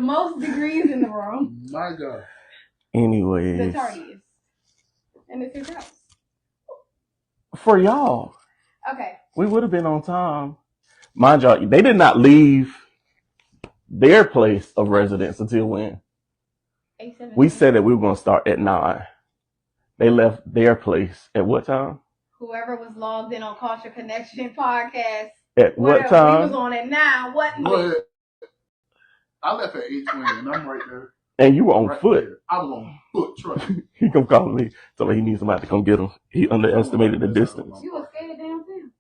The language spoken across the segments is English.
most degrees in the room. My God. Anyways. The tardiest. And it's his house. For y'all. Okay. We would have been on time. Mind y'all, they did not leave their place of residence until when? 8:17. We said that we were going to start at 9. They left their place at what time? Whoever was logged in on Culture Connection podcast. At what time? We was on at 9. What? Go ahead. I left at 8:20 and I'm right there. And you were on right foot. There. I was on foot, trust me. He come call me. So he needs somebody to come get him. He underestimated the distance. You were scared downtown.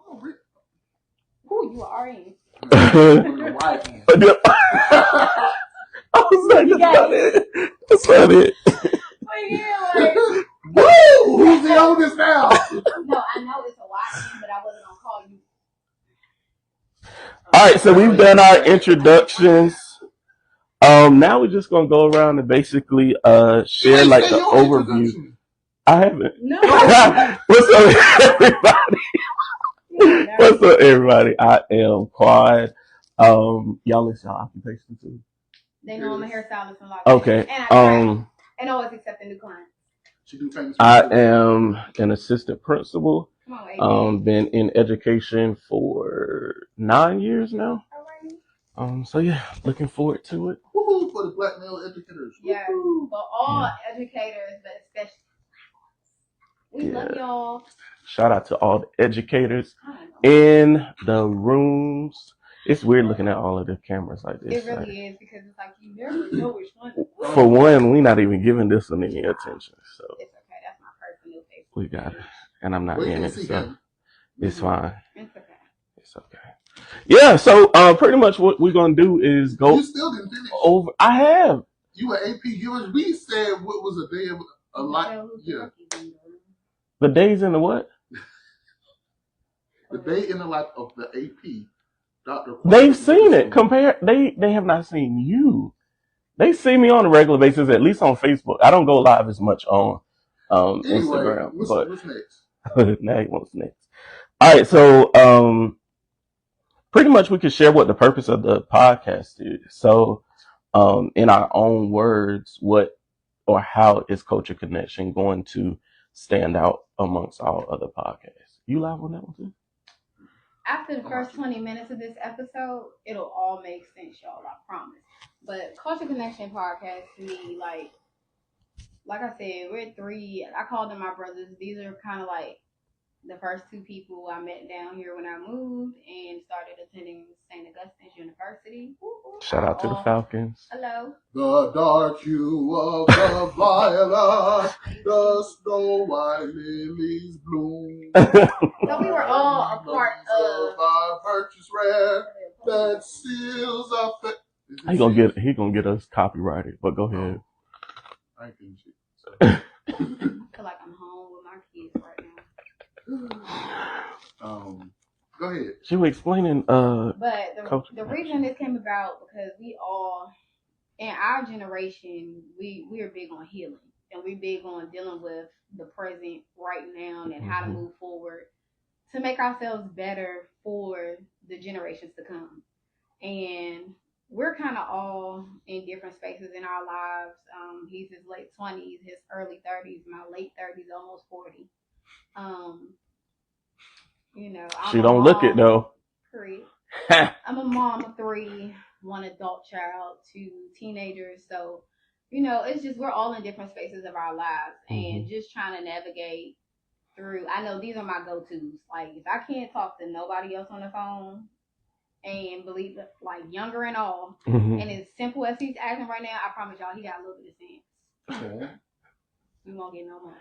Oh, really? Who you are in? I was like, that's not it. Well, yeah, like, woo! Who's the oldest now? No, I know it's a YN, but I wasn't gonna call you. All right, so we've done our introductions. Now we're just gonna go around and basically share like the overview. I haven't. No. What's up, everybody? What's up, everybody? I am Quad. Y'all list y'all occupation too. They know I'm a hairstylist and like okay. And always accepting new clients. I am an assistant principal. Come on, been in education for 9 years now. So yeah, looking forward to it. Woo-hoo for the black male educators. Yeah, for all educators, but especially we love y'all. Shout out to all the educators in the rooms. It's weird looking at all of the cameras like this. It really is because it's like you never know which one. For one, we're not even giving this one any attention. So it's okay. That's my personal favorite. We got it, and I'm not in it, so it's fine. It's okay. It's okay. Yeah. So pretty much what we're gonna do is go. You still didn't finish. Over. I have. You were AP viewers. We said what was a day of a lot. Yeah. The days in the what? The day in the life of the AP. Dr. They've seen it. They have not seen you. They see me on a regular basis, at least on Facebook. I don't go live as much on Instagram. What's next? Now what's next? All right, so pretty much we could share what the purpose of the podcast is. So in our own words, what or how is Culture Connection going to stand out amongst all other podcasts? You live on that one too? After the first 20 minutes of this episode, it'll all make sense, y'all. I promise. But Culture Connection podcast to me, like I said, we're 3. I call them my brothers. These are kind of like the first 2 people I met down here when I moved and started attending St. Augustine's University. Shout out to the Falcons. Hello. The dark hue of the violet, the snow white lilies bloom. So we were all a part of our purchase rare that seals up. He gonna get us copyrighted, but go ahead. I ain't finished it. I feel like I'm home with my kids right now. Go ahead. She was explaining but the reason this came about because we all in our generation we're big on healing and we're big on dealing with the present right now and how to move forward to make ourselves better for the generations to come. And we're kind of all in different spaces in our lives. He's his late 20s, his early 30s, my late 30s, almost 40. You know, she don't look it though. 3. I'm a mom of 3, 1 adult child, 2 teenagers. So, you know, it's just we're all in different spaces of our lives and just trying to navigate through. I know these are my go-tos. Like if I can't talk to nobody else on the phone and believe it, like younger and all, and as simple as he's acting right now, I promise y'all he got a little bit of sense. We won't get no more.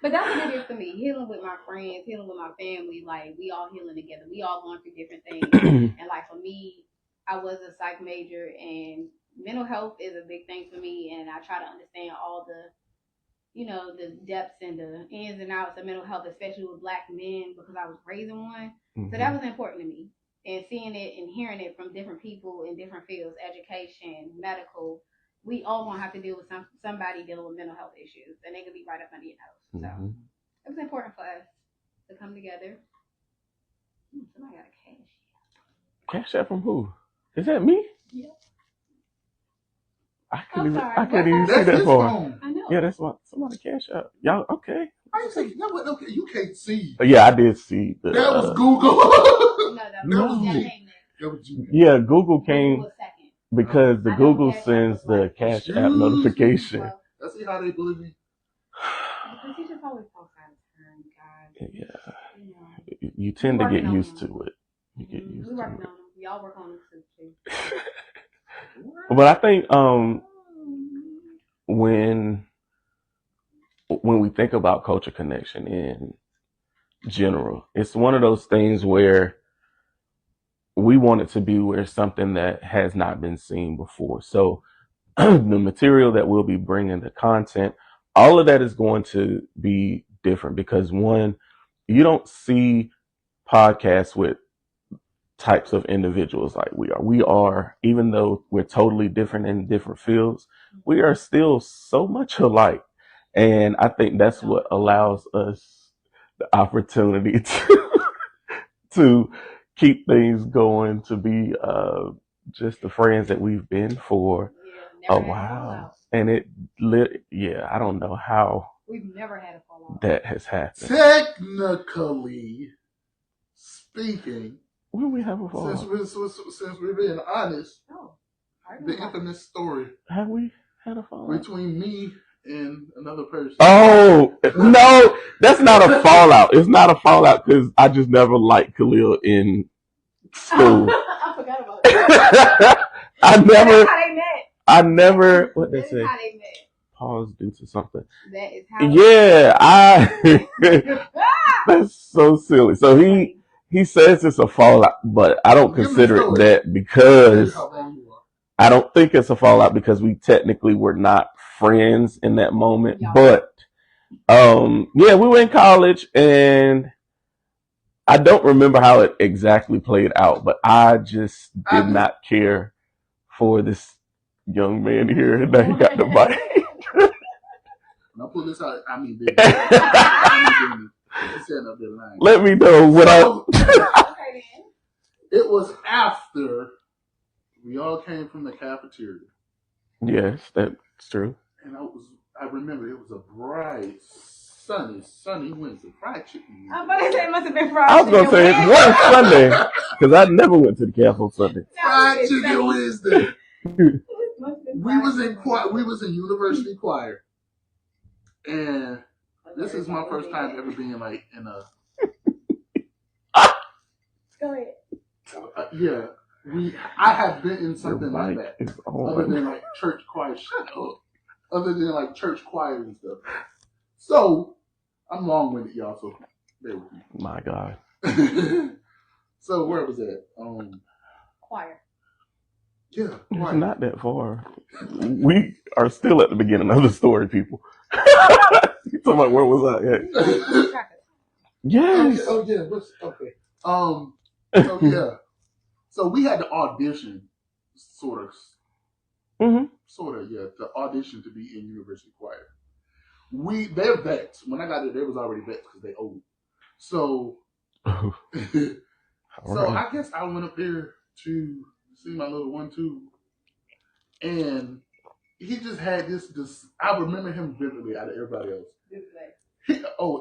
But that's what it is for me. Healing with my friends, healing with my family, like we all healing together. We all going through different things. And like for me, I was a psych major and mental health is a big thing for me, and I try to understand all the, you know, the depths and the ins and outs of mental health, especially with Black men, because I was raising one. So that was important to me. And seeing it and hearing it from different people in different fields, education, medical, we all gonna have to deal with somebody dealing with mental health issues, and they could be right up under your nose. So it was important for us to come together. Somebody got a cash. Cash out from who? Is that me? Yeah. I I'm couldn't even. sorry. I couldn't even see That's that his far. phone. I know. Yeah, that's what somebody cash out. Y'all okay? How you say? No, but okay, you can't see. Yeah, I did see the. That was Google. No, that No. was that came next. That was you. Yeah, Google Google came was second. because the I know Google Cash App sends was the like, cash excuse app me. notification. Well, Let's see how they believe me. because he just always talks out of turn, guys. Yeah, You know. you tend to We're get working on used them. to it. You get used We're to working it. on them. Y'all work on them too. But I think when we think about culture connection in general, it's one of those things where we want it to be where something that has not been seen before. So the material that we'll be bringing, the content, all of that is going to be different because one, you don't see podcasts with types of individuals like we are. We are, even though we're totally different in different fields, we are still so much alike. And I think that's what allows us the opportunity to keep things going, to be just the friends that we've been for a while. And I don't know how we've never had a fallout. that has happened. Technically speaking, When we have a fallout? Since we're being honest, the infamous story have we had a fallout between me and another person? Oh no, that's not a fallout. It's not a fallout because I just never liked Khalil in school. I forgot about that. I never. What they say? How they met. Pause due to something. That is how. Yeah, that's so silly. So he says it's a fallout, but I don't consider it that because I don't think it's a fallout because we technically were not friends in that moment. Yeah. But we were in college and I don't remember how it exactly played out, but I just did not care for this young man here that he got the bite. Now pull this out. I mean, baby. Let me know what okay, then. It was after we all came from the cafeteria. Yes, that's true. And I remember it was a bright, sunny Wednesday. Fried chicken. I'm about to say it must have been fried chicken. I was going to say it was Sunday because I never went to the cafe on Sunday. Fried chicken Wednesday. We was in university choir. And this is my first time ever being like in a. Go ahead. Yeah, I have been in something like that, other than like church choir. Shut up. Other than like church choir and stuff. So I'm long-winded, y'all. So bear with me. My God. So where was that? Choir. Yeah, choir. It's not that far. We are still at the beginning of the story, people. You talking about where was I at? Yes. Okay, oh yeah. Okay. So yeah. So we had to audition, sort of. Mm-hmm. Sort of, yeah. To audition to be in university choir. They're vets. When I got there, they was already vets because they old. So. So I guess I went up there to see my little 1-2, and he just had this. I remember him vividly out of everybody else.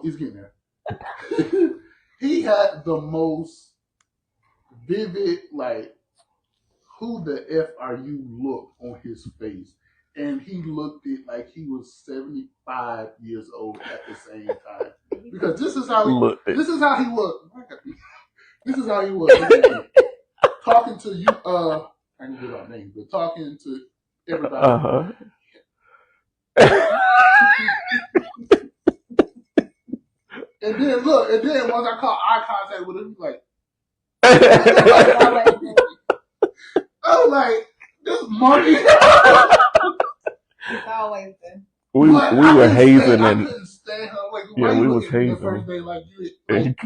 He's getting there. He had the most vivid, like, who the F are you look on his face. And he looked it like he was 75 years old at the same time. Because this is how he was. This is how he was. Talking to you, I can get our names, but talking to everybody. Uh-huh. And then once I caught eye contact with him, he's like, I was like, this monkey. It's always been. We were hazing and I couldn't stand her. Like, yeah, we was hazing. The first day, like you, and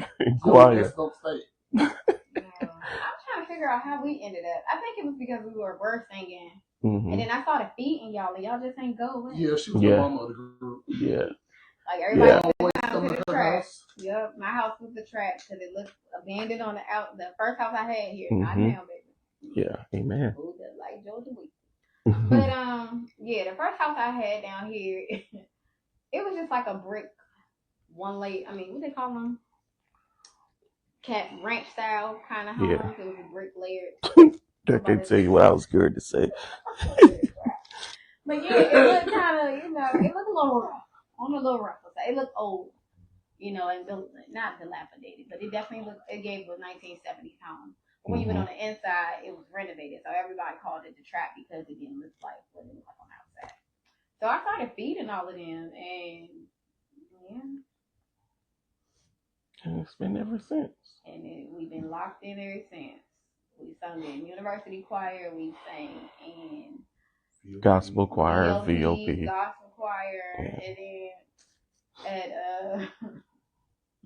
quiet. Don't stay. I'm trying to figure out how we ended up. I think it was because we were singing, and then I started feeding y'all, and y'all just ain't go away. Yeah, she was the mama of the group. Yeah. Like everybody always come to the track. Yep, my house was the track because it looked abandoned on the first house I had here. Not now, baby. Yeah, amen. Moved up like Georgia Week. But yeah, the first house I had down here, it was just like a brick I mean, what they call them? Cat ranch style kind of Yeah. homes. It was a brick layered. I can tell you what I was scared to say. But yeah, it looked kind of, it looked a little rough, on a little rough. It looked old, and not dilapidated, but it definitely it gave a 1970s home. But when you went on the inside, it was renovated, so everybody called it the trap because it didn't look like what it looked like on the outside. So I started feeding all of them, and And it's been ever since. And we've been locked in ever since. We sung in university choir, we sang in gospel choir, VOP. Gospel choir, and then at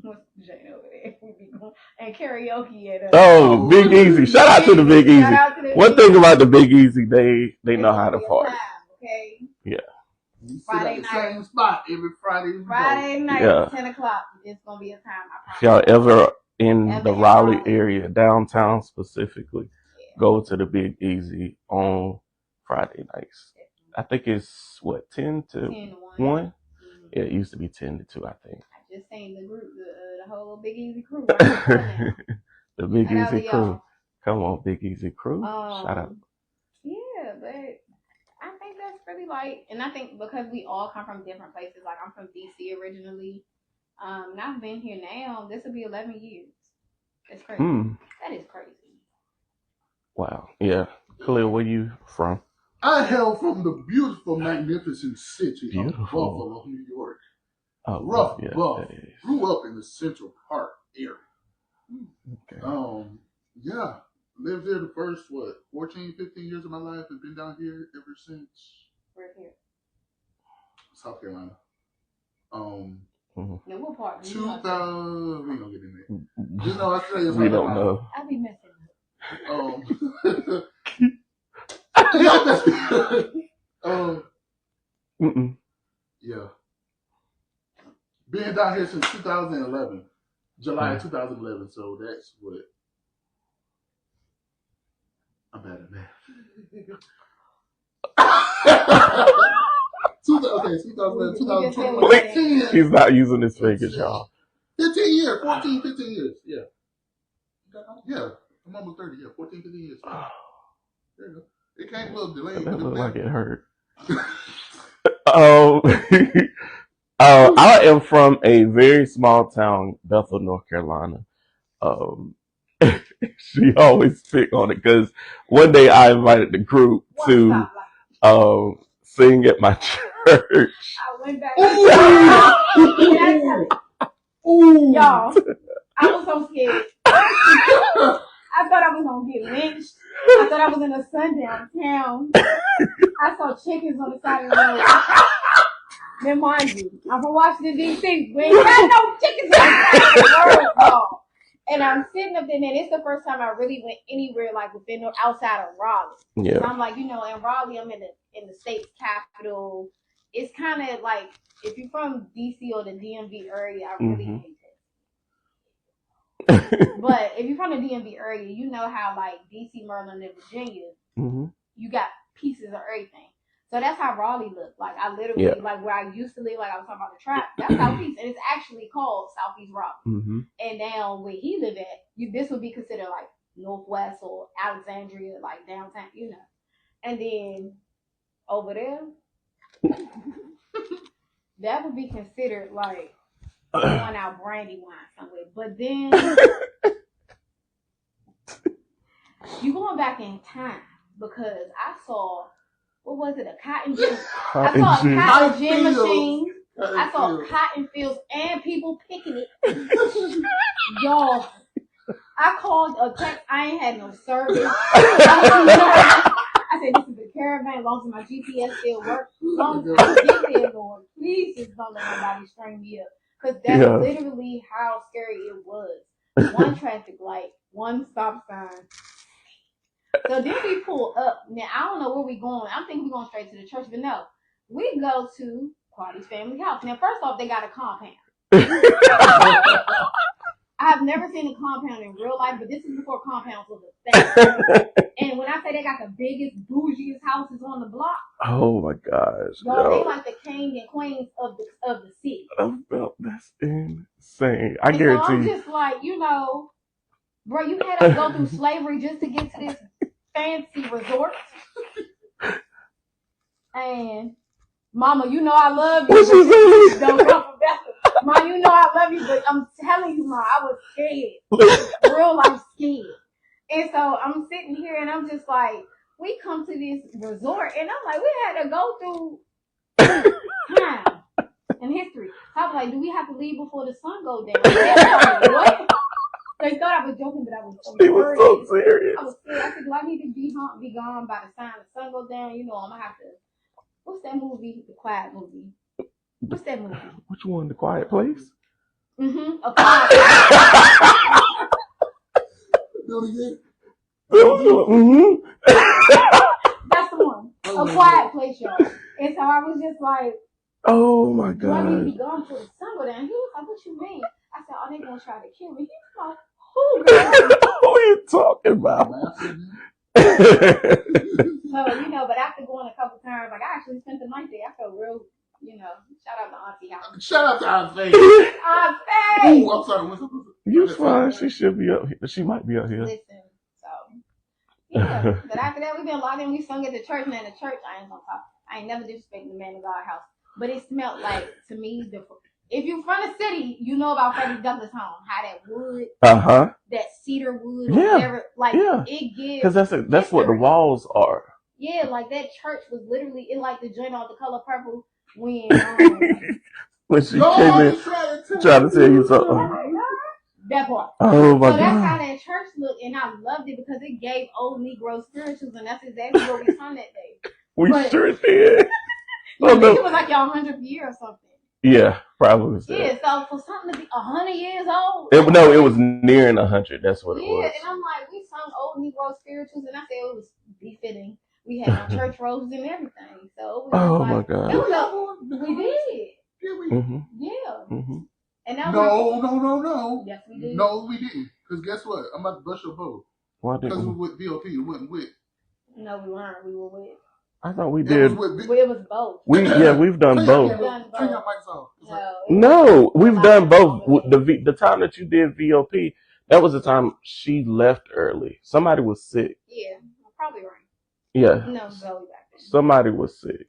what's Jane over there? We be going and karaoke at Big Easy. Shout out to the Big Easy. One thing about the Big Easy, they know how to party. Okay. Yeah. Friday night. Same spot every Friday. Friday night, 10 o'clock. It's gonna be a time. If y'all ever in the Raleigh area, downtown specifically, go to the Big Easy on Friday nights. I think it's 10 to 1. Yeah, it used to be 10 to 2, I think. I just seen the group, the whole Big Easy crew. Right the Big Easy crew. Come on, Big Easy crew. Shout out. Yeah, but I think that's really and I think because we all come from different places. Like I'm from DC originally. And I've been here now. This will be 11 years. It's crazy. That is crazy. Wow. Yeah. Khalil, where you from? I hail from the beautiful, magnificent city of Buffalo, New York. Rough Buff. Grew up in the Central Park area. Okay. Yeah. Lived there the first, 14, 15 years of my life, and been down here ever since. Where here? South Carolina. No, what part? 2000. We ain't gonna get in there. Just know I tell you, we don't know. I be missing. Yeah. Been down here since 2011, July 2011. So that's what. I'm bad at math. 2015. He's not using his fingers, y'all. 15 years, 14, 15 years. Yeah. Yeah. I'm almost 30. Yeah, 14, 15 years. Yeah. There you go. It came a little delayed. That looked like it hurt. I am from a very small town, Bethel, North Carolina. She always pick on it because one day I invited the group to sing at my church. I went back. Y'all, I was so scared. I thought I was gonna get lynched. I thought I was in a sundown town. I saw chickens on the side of the road. Then mind you, I'm from Washington D.C. We ain't got no chickens on the side of the road, y'all. And I'm sitting up there, and it's the first time I really went anywhere like within or outside of Raleigh. Yeah. So I'm like, in Raleigh, I'm in the state's capital. It's kind of like if you're from DC or the DMV area, I really hate that. But if you're from the DMV area, you know how like DC, Maryland, and Virginia, you got pieces of everything. So that's how Raleigh looked. Like I literally, like where I used to live, like I was talking about the trap, that's Southeast, and it's actually called Southeast Raleigh. And now where he live at, this would be considered like Northwest or Alexandria, like downtown, And then over there, that would be considered like going out brandy wine somewhere. But then you going back in time because I saw. What was it? A cotton gin. I saw a cotton gin machine. I saw cotton fields and people picking it. Y'all, I called a text. I ain't had no service. I said, this is a caravan. As long as my GPS still works. As long as I get there, Lord, please just don't let nobody string me up. Because that's literally how scary it was. One traffic light, one stop sign. So then we pull up. Now, I don't know where we're going. I'm thinking we're going straight to the church. But no, we go to Cardi's family house. Now, first off, they got a compound. I have never seen a compound in real life, but this is before compounds was a And when I say they got the biggest, bougiest houses on the block, Oh my gosh. they like the king and queens of the city. That's insane. I and guarantee. So I'm just like, bro, you had to go through slavery just to get to this fancy resort. And Mama, I love you. Don't come from Bethel. Ma, I love you, but I'm telling you, Ma, I was scared. Real life scared. And so I'm sitting here and I'm just like, we come to this resort and I'm like, we had to go through time and history. So I was like, do we have to leave before the sun goes down? What? They thought I was joking, but I was so serious. Was so serious. I was serious. I said, do I need to be gone by the time the sun goes down? I'm going to have to. What's that movie? The Quiet movie. What's that movie? Which one? The Quiet Place? Mm-hmm. A Quiet Place. That's the one. A Quiet Place, y'all. And so I was just like, oh my God. Do I need to be gone till the sun go down? He was like, what you mean? I said, they going to try to kill me. He was like, who, girl? Who are you talking about? So, but after going a couple times, like I actually spent the night there. I felt real, shout out to Auntie House. Shout out to Auntie. Auntie! Ooh, I'm sorry. You fine. She should be up here. She might be up here. Listen, yeah. But after that, we been locked in. We sung at the church, and at the church, I ain't gonna talk. I ain't never disrespected the man of God house. But it smelled like, to me, if you from the city, you know about Freddie Douglass' home. How that wood, that cedar wood, or whatever. Like, it gives. Because that's what the walls are. Yeah, like that church was literally, it like the joint on The Color Purple when she came in trying to tell you something. That part. Oh my God. So that's how that church looked, and I loved it because it gave old Negro spirituals, and that's exactly what we sung that day. Sure did. I think it was like y'all 100th year or something. Yeah, probably was that. Yeah, so for something to be 100 years old. It was nearing 100. That's what it was. Yeah, and I'm like, we sung old Negro spirituals, and I said it was befitting. We had our church robes and everything. So it was my God. It was we did. Did we? Mm-hmm. Yeah. Mm-hmm. And that no. Yes, we did. No, we didn't. Because guess what? I'm about to bust your boat. Why didn't Because we were with VOP. We wasn't with. No, we weren't. We were with. I thought we did. It was both. We've done both. Turn your mics off. No, we've done both. The time that you did VOP, that was the time she left early. Somebody was sick. Yeah, probably right. Yeah. No, Zoe back then. Somebody was sick.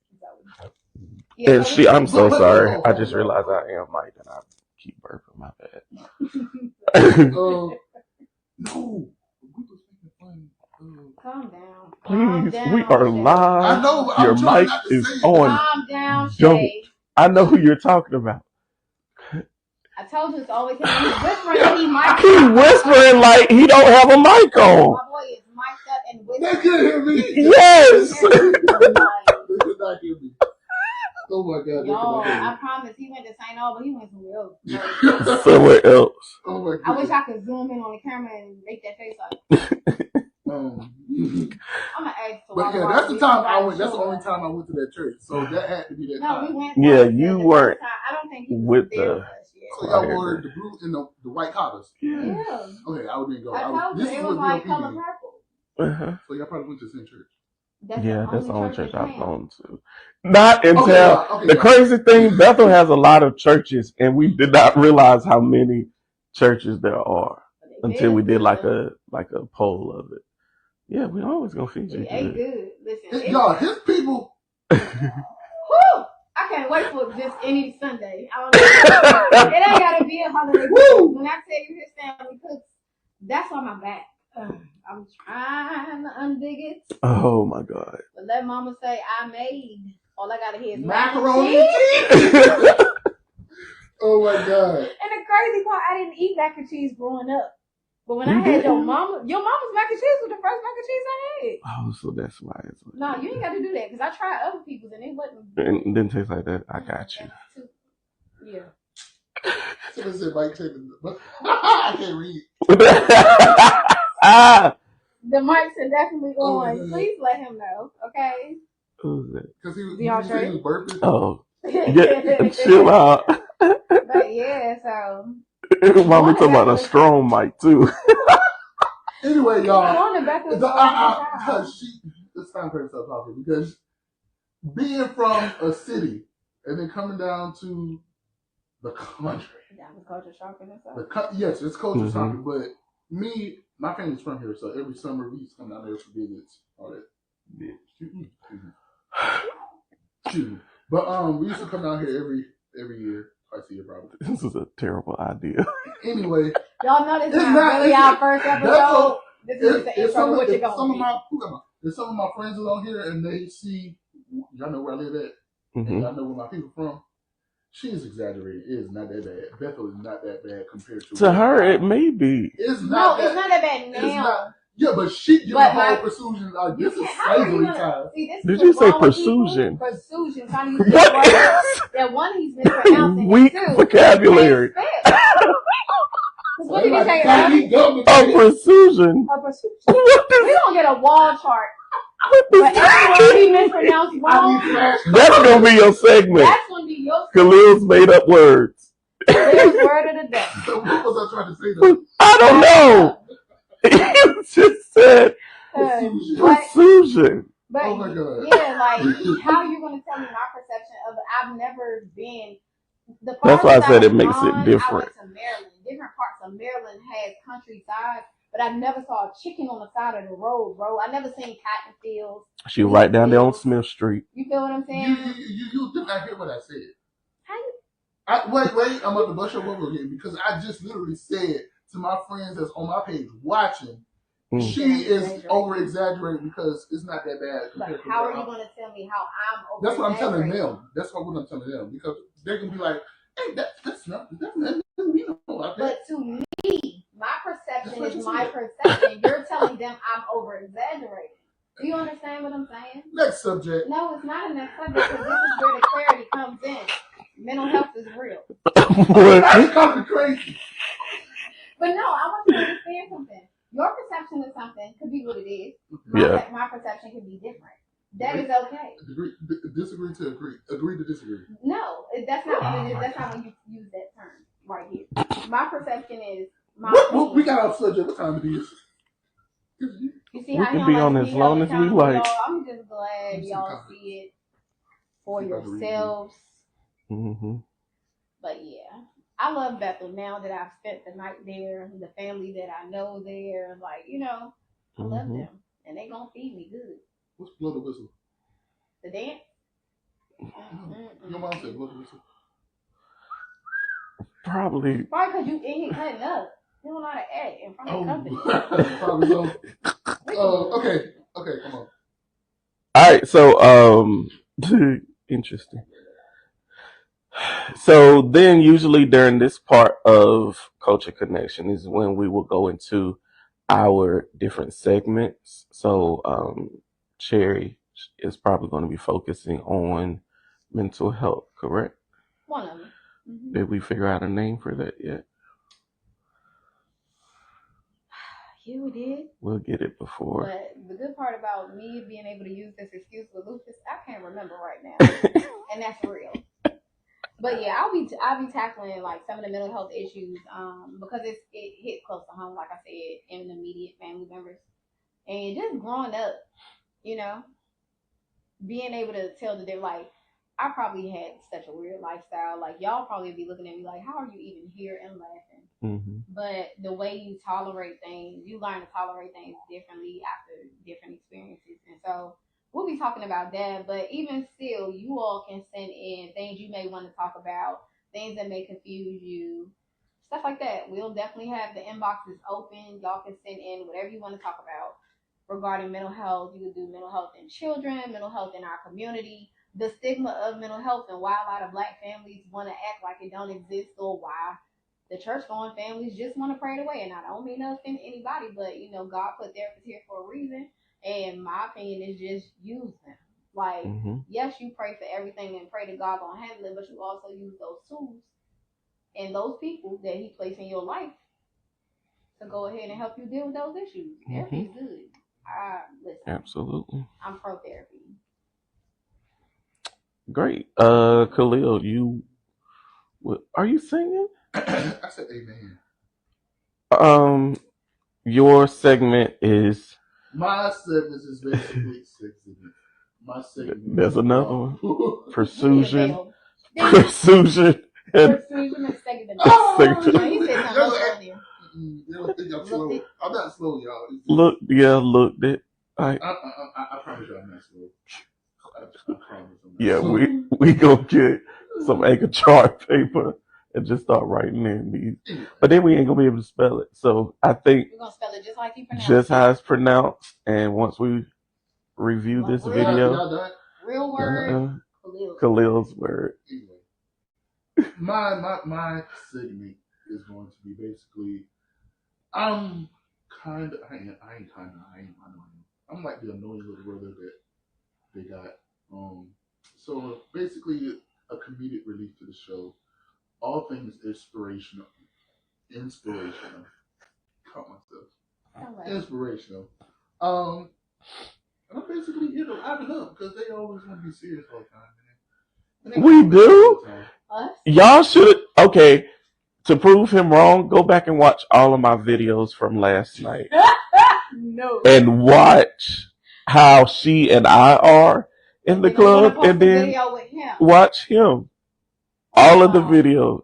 Yeah, and I'm so sorry. I just realized I am Mike and I keep burping. My bad. No. Calm down. Please, we are live. I know. Your mic is on. Calm down, Don't. I know who you're talking about. I told you it's always him. He's whispering. He's whispering like he don't have a mic on. My boy is mic'd up and whispering. They can hear me. Yes. They did not hear me. Oh my God. Y'all, I promise he went to St. Aug, but he went somewhere else. Somewhere else. Oh my God. I wish I could zoom in on the camera and make that face like. I'm gonna ask. But yeah, that's the time I went. That's the only time I went to that church. So that had to be that time. We went. Yeah, you weren't. I don't think he was with there the. with us yet. So y'all wore the blue and the white collars. Yeah. Okay, I wouldn't go. I told you it was like color purple. So y'all probably went to the same church. That's the only church I've gone to. Not until the crazy thing, Bethel has a lot of churches, and we did not realize how many churches there are until we did like a poll of it. Yeah, we always gonna feed you. Ain't good. Listen, y'all, his people. Whew! I can't wait for just any Sunday. I don't know. It ain't gotta be a holiday. When I tell you his family cooks, that's on my back. I'm trying to undig it. Oh my God. But let mama say I made. All I gotta hear is macaroni and cheese. Oh my God. And the crazy part, I didn't eat mac and cheese growing up. But when I had your mama's mac and cheese was the first mac and cheese I had. Oh, so that's why. No, you ain't got to do that because I tried other people's and it wasn't. It didn't taste like that. I got you. Yeah. So they said Mike I can't read. The mics are definitely on. Please let him know, okay? Who's that? Because he was burping. Oh. Yeah, chill out. But yeah, so. Mom, we talking about a strong mic too. Anyway, Anyway, y'all. It's time for her to stop talking because being from a city and then coming down to the country. That was culture shocking and stuff. Yes, it's culture shocking, but my family's from here, so every summer we used to come down there for visits, all that. Excuse me. But we used to come down here every year, twice a year probably. This is a terrible idea. Anyway, y'all know this is not really our first episode. This is the intro to what you're going to if some of my friends are on here and they see, y'all know where I live at, and y'all know where my people from. She is exaggerating. It is not that bad. Bethel is not that bad compared to her. It may be. It's not that bad now. Yeah, but she giving the whole protrusion like this is slavery time. Did you say protrusion? Protrusion. Trying to use that one he's mispronouncing. Weak vocabulary. What did you say? Protrusion. We don't get a wall chart. But everyone he mispronounced wrong. That's gonna be your segment. That's gonna be your segment. Khalil's made up words. Khalil's word of the day. What was I trying to say though? I don't know. You just said protrusion. But oh my God. Yeah, like how you gonna tell me my perception of it? I've never been. That's why I said it makes it different. I went to Maryland. Different parts of Maryland has countryside, but I never saw a chicken on the side of the road, bro. I never seen cotton fields. She right down there on Smith Street. You feel what I'm saying? You did not hear what I said. How you? Wait. I'm about to bust your bubble again because I just literally said to my friends that's on my page watching, she is over exaggerating because it's not that bad. But how are you going to tell me how I'm over? That's what I'm telling them. That's what I'm telling them because they're gonna be like, "Hey, that's nothing. We know about that." But to me, my perception is my perception. You're telling them I'm over exaggerating. Do you understand what I'm saying? Next subject. No, it's not a next subject because this is where the clarity comes in. Mental health is real. It's kind of crazy. But no, I want you to understand something. Your perception of something could be what it is. My perception could be different. That is okay. Disagree to agree. Agree to disagree. No, that's not what it is. That's not when you use that term right here. My perception is we got our subject. What time it is? You see we how can be on as long as we like. I'm just glad y'all see it for yourselves. Mm-hmm. But yeah, I love Bethel now that I've spent the night there. The family that I know there, like I love them, and they gonna feed me good. What's blow the whistle? The dance. Your mom said blow the whistle. Probably because you in here cutting up. You don't know how to act in front of the company. Probably so. Okay, come on. All right, so interesting. So then usually during this part of Culture Connection is when we will go into our different segments. So Cherry is probably going to be focusing on mental health, correct? One of them. Mm-hmm. Did we figure out a name for that yet? Yeah, we did. We'll get it before. But the good part about me being able to use this excuse with Lucas, I can't remember right now, and that's real. But yeah, I'll be tackling like some of the mental health issues because it hit close to home, like I said, in the immediate family members, and just growing up, being able to tell that they're like, I probably had such a weird lifestyle. Like y'all probably be looking at me like, how are you even here and laughing? Mm-hmm. But the way you tolerate things, you learn to tolerate things differently after different experiences. And so we'll be talking about that. But even still, you all can send in things you may want to talk about, things that may confuse you, stuff like that. We'll definitely have the inboxes open. Y'all can send in whatever you want to talk about regarding mental health. You can do mental health in children, mental health in our community, the stigma of mental health, and why a lot of Black families want to act like it don't exist, or why the church-going families just want to pray it away. And I don't mean to offend anybody, but God put therapists here for a reason. And my opinion is just use them. Like, yes, you pray for everything and pray that God gonna handle it, but you also use those tools and those people that He placed in your life to go ahead and help you deal with those issues. Therapy is good. Listen. Absolutely. I'm pro therapy. Great. Khalil, are you singing? I said amen. your segment is. My segment is basically sexiness. My segment. There's another one. Persuasion. Persuasion and segment. Oh, He said something else earlier. They don't think I'm slow. I'm not slow, y'all. Looked it. I promise you I'm not slow. I promise I'm not Yeah, slow. we gonna get some anchor chart paper and just start writing in these. But then we ain't gonna be able to spell it. So I think we're gonna spell it just like you pronounce just how it's pronounced. And once we review this video, real word, Khalil's word. Anyway, my segment is going to be basically I'm like the annoying little brother that they got. So basically a comedic relief to the show. All things inspirational. Caught myself. Right. Inspirational. And I'm basically here to liven up because they always want to be serious all the time. We do. Y'all should. Okay. To prove him wrong, go back and watch all of my videos from last night. No. And watch how she and I are in the club, and then watch him. All of the videos.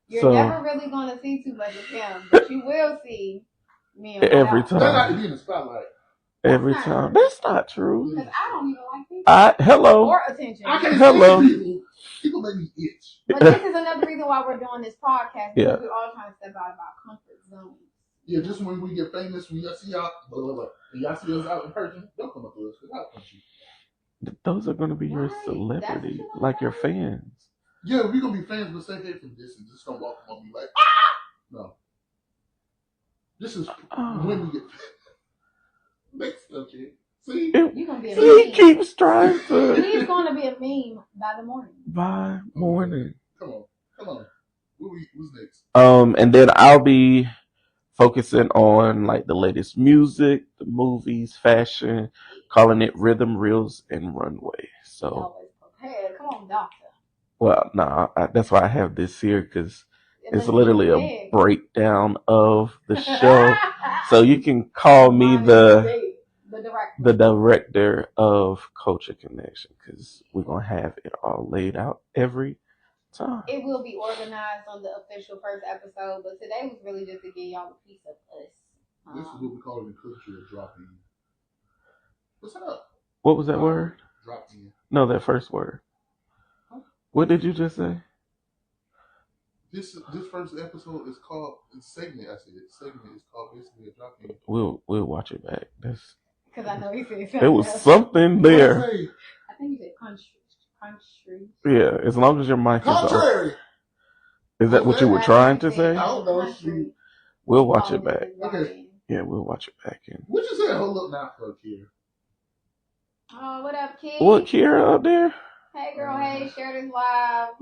You're never really going to see too much of him, but you will see me and every time. They like to be in the spotlight. Every time. That's not true. Because I don't even like people. Hello. Or attention. I can't hello. People make me itch. But this is another reason why we're doing this podcast. Because we're all trying to step out of our comfort zone. Yeah, just when we get famous, when y'all see y'all, when y'all see us out in person, don't come up to us because I'll punch you. Those are going to be your celebrity, like your fans. Yeah, we're going to be fans, but say hey from distance. Just don't walk up on me like, ah! No. This is when we get next up, kid. See? You're going to be a meme. He keeps trying to. He's going to be a meme by the morning. By morning. Come on. Who's next? And then I'll be focusing on like the latest music, the movies, fashion, calling it Rhythm, Reels, and Runway. So. Hey, come on, doctor. Well, no, that's why I have this here because it's literally a breakdown of the show. So you can call me the director of Culture Connection because we're going to have it all laid out every time. It will be organized on the official first episode, but today was really just to give y'all a piece of us. This is what we call it in culture a drop-in. What's up? What was that word? Drop-in. No, that first word. What did you just say? This first episode is called segment. I said segment is called basically a drop-in. We'll watch it back. That's because I know he said something. There was something there. I think you said country. Yeah, as long as your mic contrary. Is open. Is that what you were trying to say? I don't know. We'll watch it back. Okay. Yeah, we'll watch it back in. What you say? Hold up now for Kiera. Oh, what up, kid? What, Kiera up there? Hey, girl. Hey, share this live.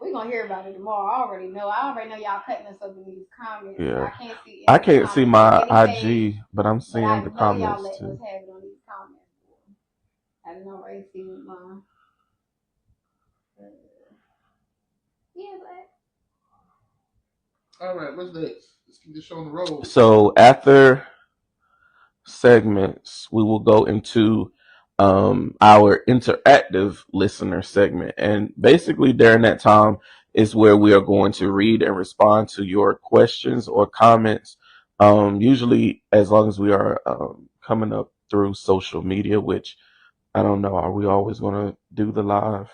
We're going to hear about it tomorrow. I already know y'all cutting us up in these comments. Yeah. I can't see my IG, but I'm seeing the comments y'all too. Let us have it on these comments. I didn't already see mine. Yeah, but. All right, what's next? Let's keep this show on the road. So after segments, we will go into our interactive listener segment. And basically during that time is where we are going to read and respond to your questions or comments. Usually as long as we are coming up through social media, which I don't know, are we always going to do the live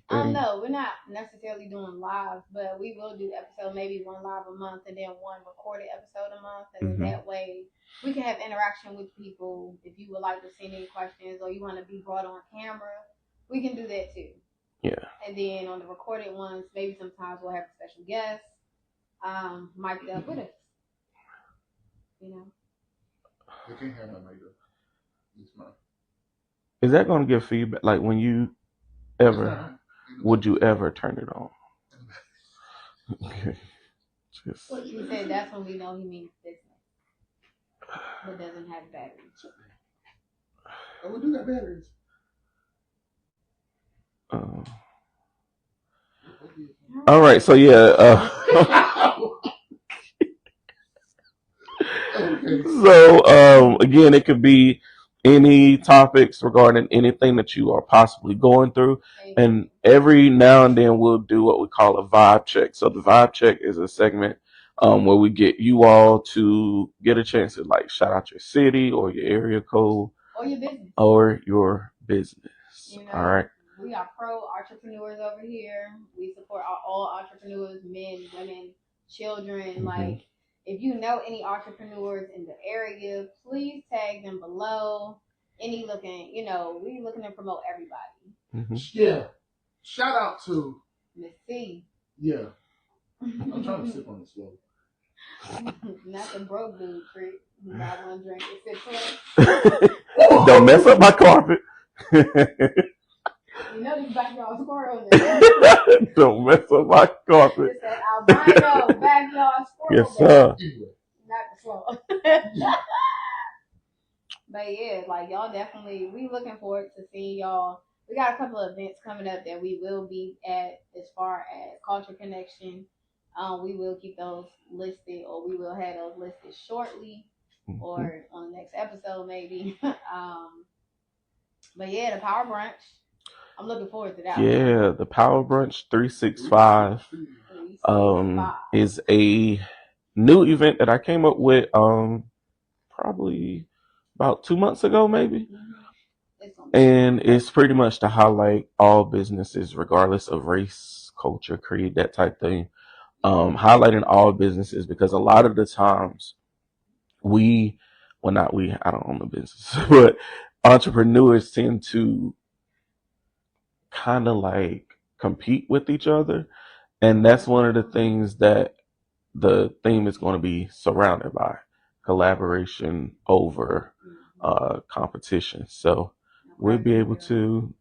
thing? No, we're not necessarily doing live, but we will do episode, maybe one live a month and then one recorded episode a month. And then that way we can have interaction with people. If you would like to send any questions or you want to be brought on camera, we can do that too. Yeah. And then on the recorded ones, maybe sometimes we'll have a special guest mic'd up with us. You know? They can't have my mic up. It's mine. Is that going to give feedback? Like when you would you ever turn it on? Okay. He said that's when we know he means business. But doesn't have batteries. Oh, we do got batteries. All right, so yeah. So again, it could be any topics regarding anything that you are possibly going through. And every now and then we'll do what we call a vibe check. So the vibe check is a segment where we get you all to get a chance to like shout out your city or your area code or your business. You know, all right. We are pro entrepreneurs over here. We support all entrepreneurs, men, women, children. Mm-hmm. Like, if you know any entrepreneurs in the area, please tag them below. We looking to promote everybody. Mm-hmm. Yeah. Shout out to Miss C. Yeah. I'm trying to sip on this slow. Not the broke dude trick. You got one drink and sip slow. Don't mess up my carpet. You know these backyard squirrels. Don't mess up my carpet. It's that albino backyard squirrel. Yes, sir. Not the slow. But yeah, like y'all definitely, we looking forward to seeing y'all. We got a couple of events coming up that we will be at as far as Culture Connection. We will keep those listed, or we will have those listed shortly, or on the next episode maybe. But yeah, the Power Brunch. I'm looking forward to that. Yeah, the Power Brunch 365 is a new event that I came up with probably about 2 months ago, maybe. And it's pretty much to highlight all businesses, regardless of race, culture, creed, that type thing. Highlighting all businesses, because a lot of the times I don't own a business, but entrepreneurs tend to kind of like compete with each other. And that's one of the things that the theme is going to be surrounded by: collaboration over competition. So we'll be able to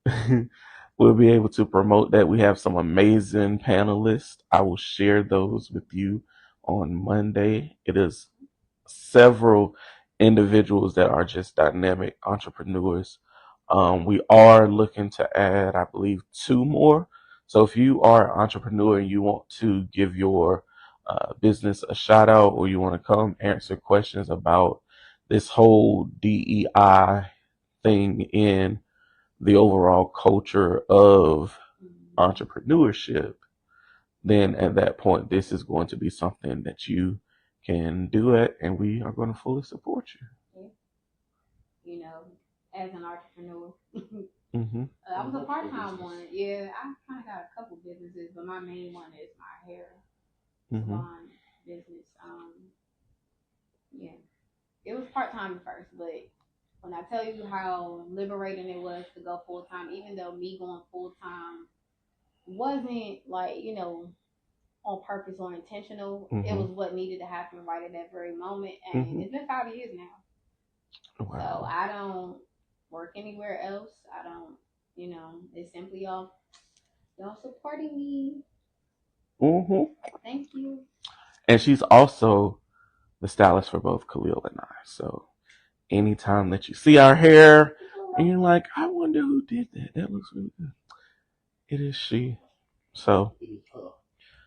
promote that. We have some amazing panelists. I will share those with you on Monday. It is several individuals that are just dynamic entrepreneurs. We are looking to add, I believe, 2 more. So if you are an entrepreneur and you want to give your business a shout out, or you want to come answer questions about this whole DEI thing in the overall culture of entrepreneurship, then at that point, this is going to be something that you can do it, and we are going to fully support you. You know, as an entrepreneur. I was a part-time one. Yeah, I kind of got a couple businesses, but my main one is my hair salon business. Yeah, it was part-time at first, but when I tell you how liberating it was to go full-time, even though me going full-time wasn't like, on purpose or intentional, it was what needed to happen right at that very moment. And it's been 5 years now. Wow. So I don't work anywhere else. I don't, it's simply y'all supporting me. Thank you. And she's also the stylist for both Khalil and I. So anytime that you see our hair and you're like, I wonder who did that. That looks really good. It is she. So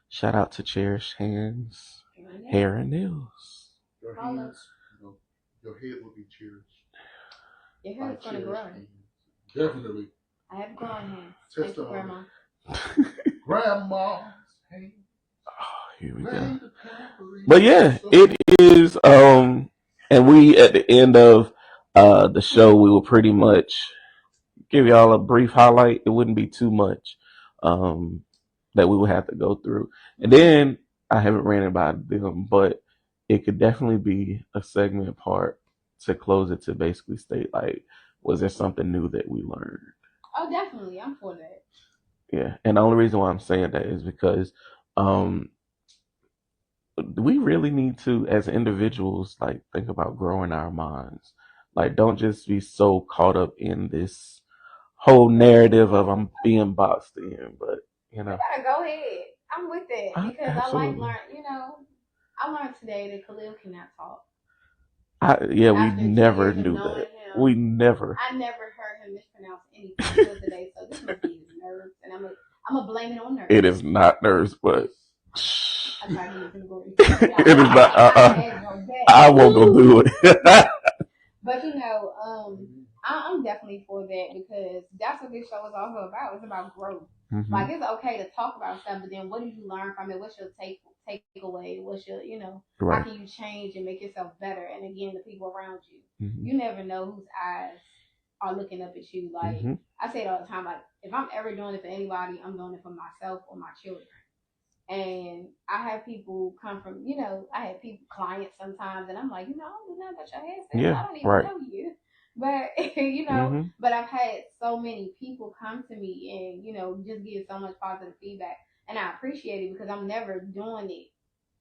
shout out to Cherish Hands, Hair and Nails. Your hands, your head will be cherished. Your hair is going to grow. Definitely. I have growing hands. Thank you, Grandma. Grandma's hands. Oh, here we go. But yeah, it is. And we at the end of the show, we will pretty much give y'all a brief highlight. It wouldn't be too much that we would have to go through. And then I haven't ran it by them, but it could definitely be a segment part to close it, to basically state, like, was there something new that we learned? Oh, definitely. I'm for that. Yeah. And the only reason why I'm saying that is because we really need to, as individuals, like, think about growing our minds. Like, don't just be so caught up in this whole narrative of I'm being boxed in, but you gotta go ahead. I'm with it, because absolutely. I learned today that Khalil cannot talk. We never knew that. We never. I never heard him mispronounce anything until today, so this must be his nerves, and I'm gonna blame it on nerves. It is not nerves, but I tried to use some glory. It is not. I won't go do it. But I'm definitely for that because that's what this show is also about. It's about growth. Mm-hmm. Like it's okay to talk about stuff, but then what did you learn from it? What's your takeaway? What's your right. How can you change and make yourself better? And again, the people around you, mm-hmm. You never know whose eyes are looking up at you. Like mm-hmm. I say it all the time. Like if I'm ever doing it for anybody, I'm doing it for myself or my children. And I have people come from, I have clients sometimes, and I'm like, I don't do nothing but your hairstyle. Yeah, I don't even know you. But, mm-hmm. But I've had so many people come to me and, just give so much positive feedback. And I appreciate it because I'm never doing it.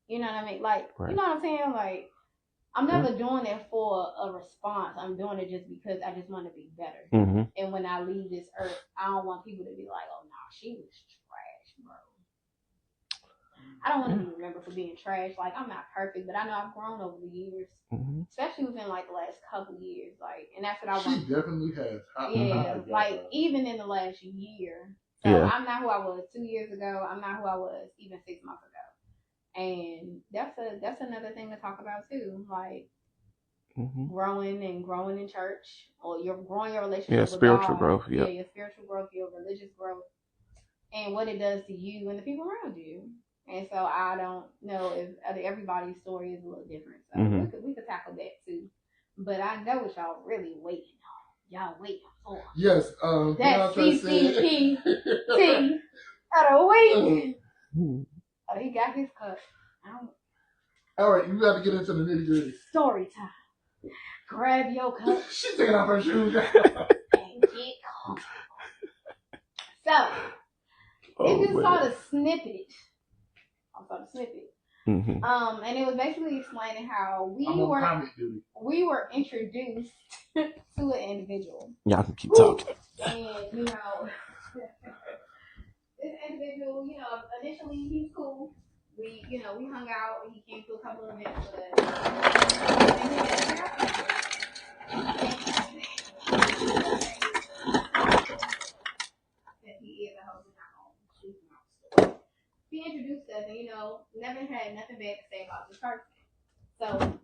You know what I mean? Like, right. You know what I'm saying? Like, I'm never doing it for a response. I'm doing it just because I just want to be better. Mm-hmm. And when I leave this earth, I don't want people to be like, oh, no, she was trash, bro. I don't want to be remembered for being trash. Like, I'm not perfect, but I know I've grown over the years, mm-hmm. Especially within, like, the last couple years. Like, and that's what I want. She definitely has. Like, even in the last year. So, I'm not who I was 2 years ago. I'm not who I was even 6 months ago. And that's another thing to talk about, too. Like, mm-hmm. growing in church. Or you're growing your relationship with spiritual God. Growth. Yep. Yeah, your spiritual growth, your religious growth. And what it does to you and the people around you. And so I don't know if everybody's story is a little different. So mm-hmm. we could tackle that too. But I know what y'all really waiting on. Y'all waiting for. Yes. That CCPT out of waiting. Oh, he got his cut. All right, you got to get into the nitty gritty. Story time. Grab your cup. She's taking off her shoes. And get comfortable. So, if you saw the snippet. Mm-hmm. And it was basically explaining how we were introduced to an individual. Y'all can keep talking. And this individual, initially he's cool. We hung out. He came to a couple of events with us. He is a host in our own. He introduced us and, never had nothing bad to say about this person. So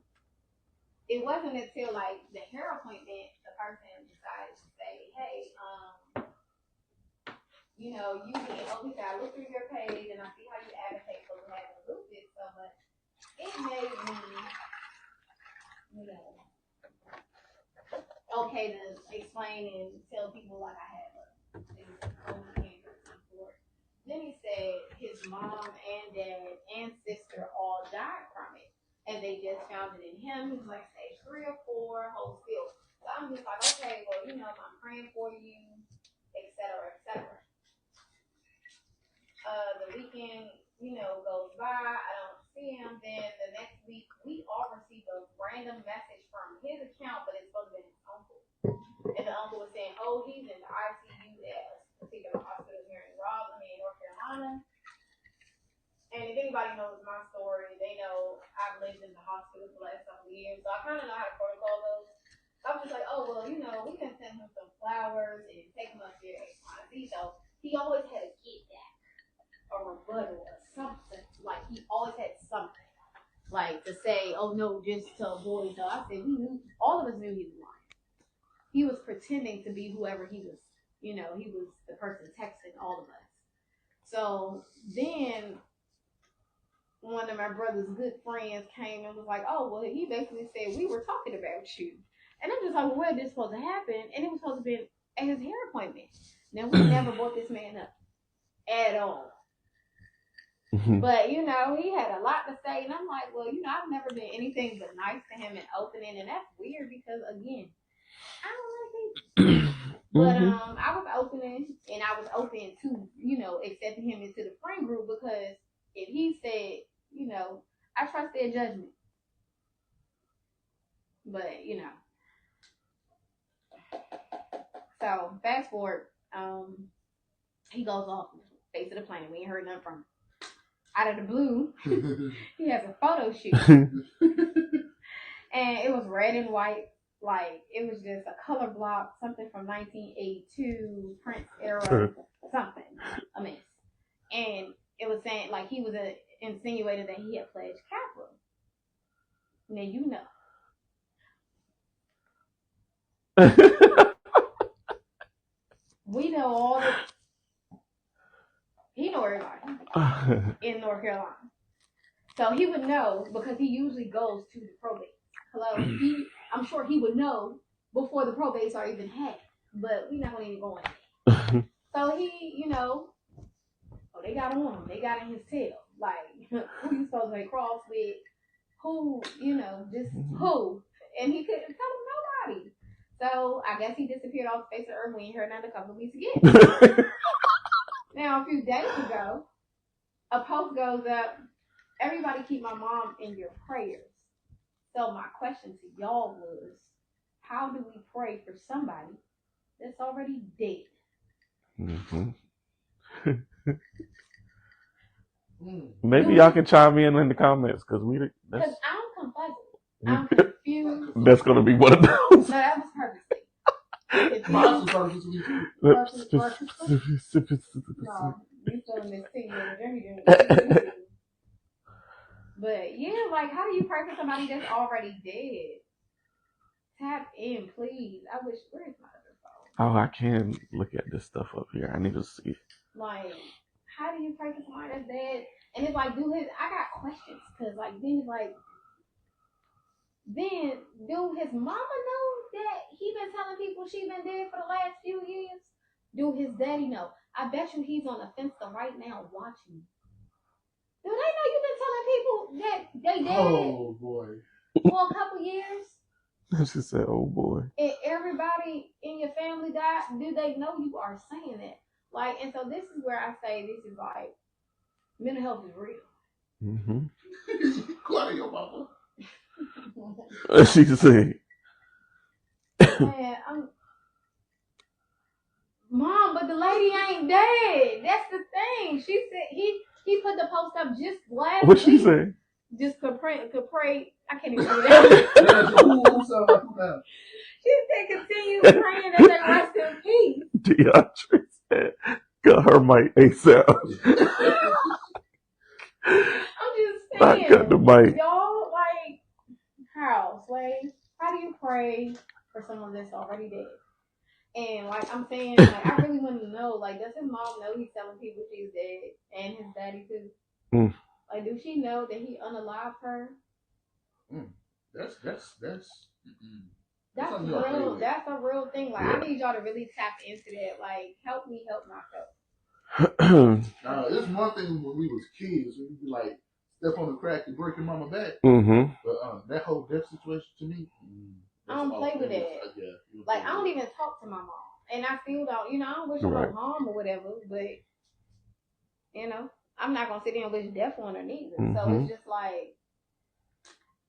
it wasn't until like the hair appointment, the person decided to say, hey, you being obese, I look through your page and I see how you advocate for having lupus so much. It made me, okay to explain and tell people like I have Then he said his mom and dad and sister all died from it. And they just found it in him. He was like stage 3 or 4, whole still. So I'm just like, okay, well, I'm praying for you, etc., etc. The weekend, goes by. I don't see him. Then the next week, we all received a random message from his account, but it's supposed to be his uncle. And the uncle was saying, oh, he's in the ICU at a particular hospital here in North Carolina. And if anybody knows my story, they know I've lived in the hospital for the last couple of years. So I kind of know how the protocol goes. So I was just like, oh, well, we can send him some flowers and take him up here at XYZ. So he always had to get that or rebuttal or something. Like, he always had something. Like, to say, oh, no, just to avoid. So I said, all of us knew he was lying. He was pretending to be whoever he was. He was the person texting all of us. So then one of my brother's good friends came and was like, oh, well, he basically said, we were talking about you. And I'm just like, well, where is this supposed to happen? And it was supposed to be at his hair appointment. Now, we never brought this man up at all. Mm-hmm. But, he had a lot to say. And I'm like, well, I've never been anything but nice to him and opening. And that's weird because, again, I don't like people. But I was opening, and I was open to, accepting him into the friend group because if he said, I trust their judgment. But, so fast forward, he goes off the face of the planet. We ain't heard nothing from him. Out of the blue, he has a photo shoot. And it was red and white. Like, it was just a color block, something from 1982, Prince era, something, a mess. And it was saying, like, he was insinuated that he had pledged Kappa. Now you know. We know all the. He know everybody in North Carolina, so he would know because he usually goes to the probate. Hello, I'm sure he would know before the probates are even had, but we're not gonna even go in. So he, they got on him. They got in his tail. Like, who you supposed to cross with? Who, just who? And he couldn't tell him nobody. So I guess he disappeared off the face of the earth. We ain't heard another couple of weeks again. Now, a few days ago, a post goes up. Everybody keep my mom in your prayers. So my question to y'all was, how do we pray for somebody that's already dead? Mm-hmm. Maybe y'all can chime in the comments because I'm confused. I'm confused. That's gonna be one of those. No, that was purposely. Mine was purposely. No, you feeling this thing with Jimmy. But yeah, like, how do you pray for somebody that's already dead? Tap in, please. I wish. Where's my other phone? Oh, I can look at this stuff up here. I need to see. Like, how do you pray for somebody that's dead? And it's like, I got questions because, like, then do his mama know that he been telling people she been dead for the last few years? Do his daddy know? I bet you he's on the fence right now watching. Do they know you've been telling people that they dead? Oh boy. For a couple years? She said, "Oh boy." And everybody in your family died. Do they know you are saying that? Like, and so this is where I say this is like mental health is real. Mm-hmm. Call your mama. She said, Man, Mom, but the lady ain't dead. That's the thing. She said he put the post up just last week. What she say? Just could pray. I can't even do that. She said continue praying that they rest in peace. DeAndre said, got her mic ASAP. I'm just saying. I got the mic. Y'all, like, how do you pray for someone that's already dead? And like I'm saying, like, I really want to know, like, does his mom know he's telling people she's dead, and his daddy too? Like, do she know that he unalived her? That's real. That's a real thing. Like, I need y'all to really tap into that. Like, help me help myself. It's one thing when we was kids, we'd be like, step on the crack and break your mama back. Mm-hmm. But that whole death situation to me, I don't play with it. Like, I don't even talk to my mom. And I still don't, I don't wish her no harm or whatever, but, I'm not going to sit there and wish death on her neither. Mm-hmm. So it's just like,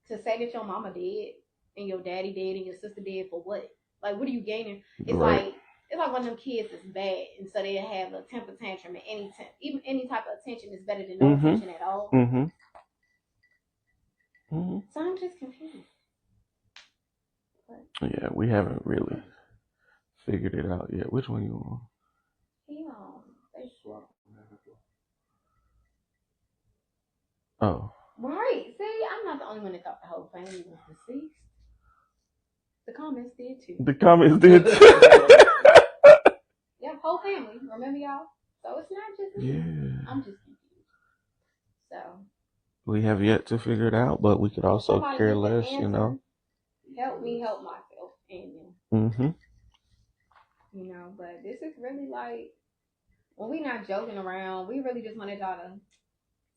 to say that your mama dead and your daddy dead and your sister dead for what? Like, what are you gaining? It's like one of them kids that's bad, and so they have a temper tantrum, and even any type of attention is better than no attention at all. Mm-hmm. Mm-hmm. So I'm just confused. Yeah, we haven't really figured it out yet. Which one you on? They swap. Oh. Right. See, I'm not the only one that thought the whole family was deceased. The comments did too. Yep, whole family. Remember y'all? So it's not just me. Yeah. I'm just confused. So. We have yet to figure it out, but we could also care less, Help me help myself and you. Mm-hmm. But this is really like, when we not joking around, we really just wanted y'all to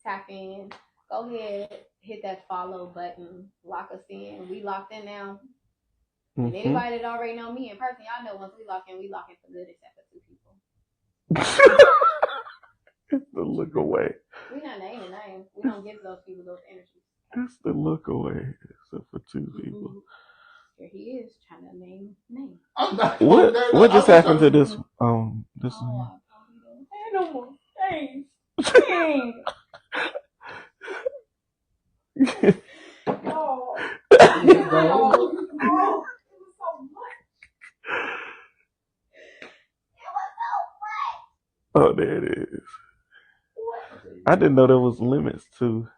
tap in. Go ahead, hit that follow button, lock us in. We locked in now. Mm-hmm. And anybody that already know me in person, y'all know once we lock in for good, except for 2 people. It's the look away. We're not naming names. We don't give those people those energies. It's the look away, except for 2 people. Mm-hmm. Here he is trying to name names. What just happened to this? This one. No more. Thanks. Oh. Oh. Oh, there it is. What? I didn't know there was limits to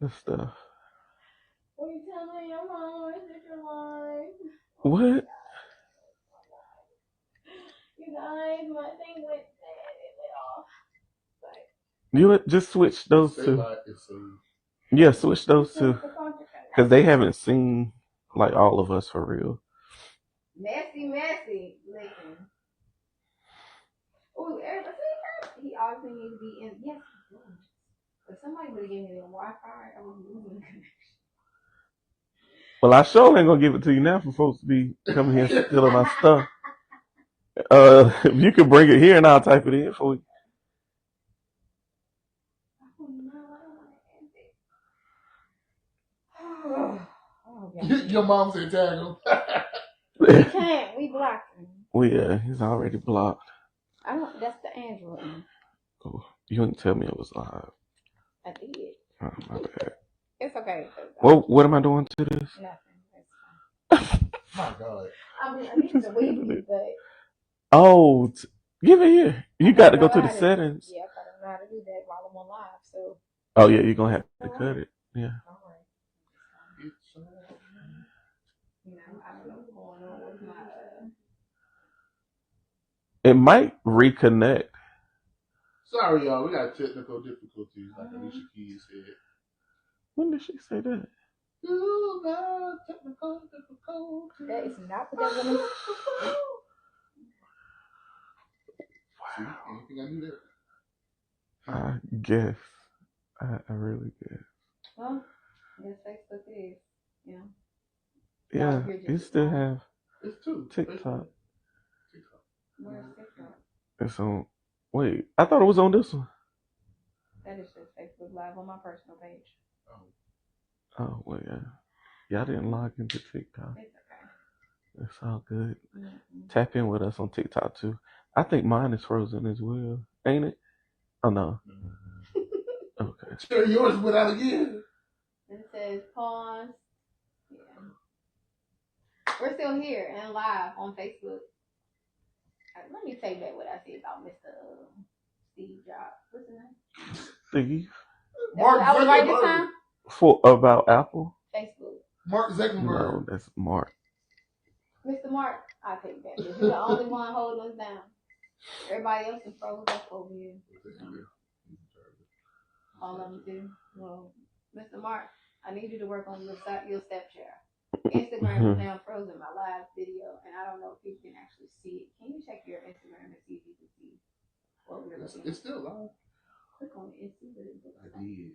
this stuff. What are you telling your mom? Is it your life? What? You guys, my thing went bad. It went off. You would just switch those two. Yeah, switch those two. Because they haven't seen like all of us for real. Messy. Listen. Oh, he obviously needs to be in. Yes, he does. If somebody would have given me the Wi-Fi, I was losing the connection. Well, I sure ain't gonna give it to you now for folks to be coming here stealing my stuff. If you could bring it here and I'll type it in for you. Oh no, I don't want to end it. Your mom said tag him. We can't. We blocked him. Well, yeah, he's already blocked. That's the Android one. Oh, you didn't tell me it was live. I did. Oh, my bad. It's okay. Well, what am I doing to this? Nothing. My God. I need to wait, but. Oh, give it here. You got to go to the settings. Yeah, I don't know how to do that while I'm on live. So. Oh yeah, you're gonna have to cut it. Yeah. All right. I don't know what's going on with my. It might reconnect. Sorry, y'all. We got technical difficulties, like Alicia Keys said. When did she say that? You got technical difficulties. That is not what that woman. See, anything I knew there. I guess. I really guess. Well, I guess Facebook is. Yeah. Yeah, you still have It's two. TikTok. Where's TikTok? It's on. Wait, I thought it was on this one. That is just Facebook Live on my personal page. Oh, well, yeah. Yeah, I didn't log into TikTok. It's okay. It's all good. Mm-hmm. Tap in with us on TikTok, too. I think mine is frozen as well. Ain't it? Oh, no. Okay. Sure, yours went out again. It says pause. Yeah. We're still here and live on Facebook. Let me tell you back what I said about Mr. Steve Jobs. What's his name? Steve? Mark I was right this Zuckerberg. time? About Apple? Facebook. Mark Zuckerberg. No, that's Mark. Mr. Mark, I take that. You're the only one holding us down. Everybody else is frozen up over here. All of them do. Well, Mr. Mark, I need you to work on your step chair. Instagram is now frozen my live video, and I don't know if you can actually see it. Can you check your Instagram and see if you can see what we're looking at? It's still live. Click on it and see what it looks like. I did.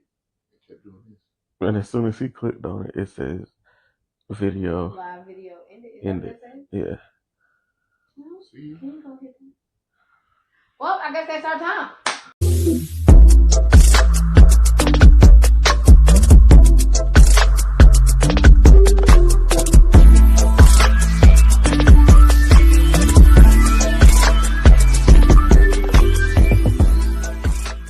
I kept doing this. And as soon as he clicked on it, it says video. Live video ended. Ended. Yeah. See? Can you go hit that? Well, I guess that's our time.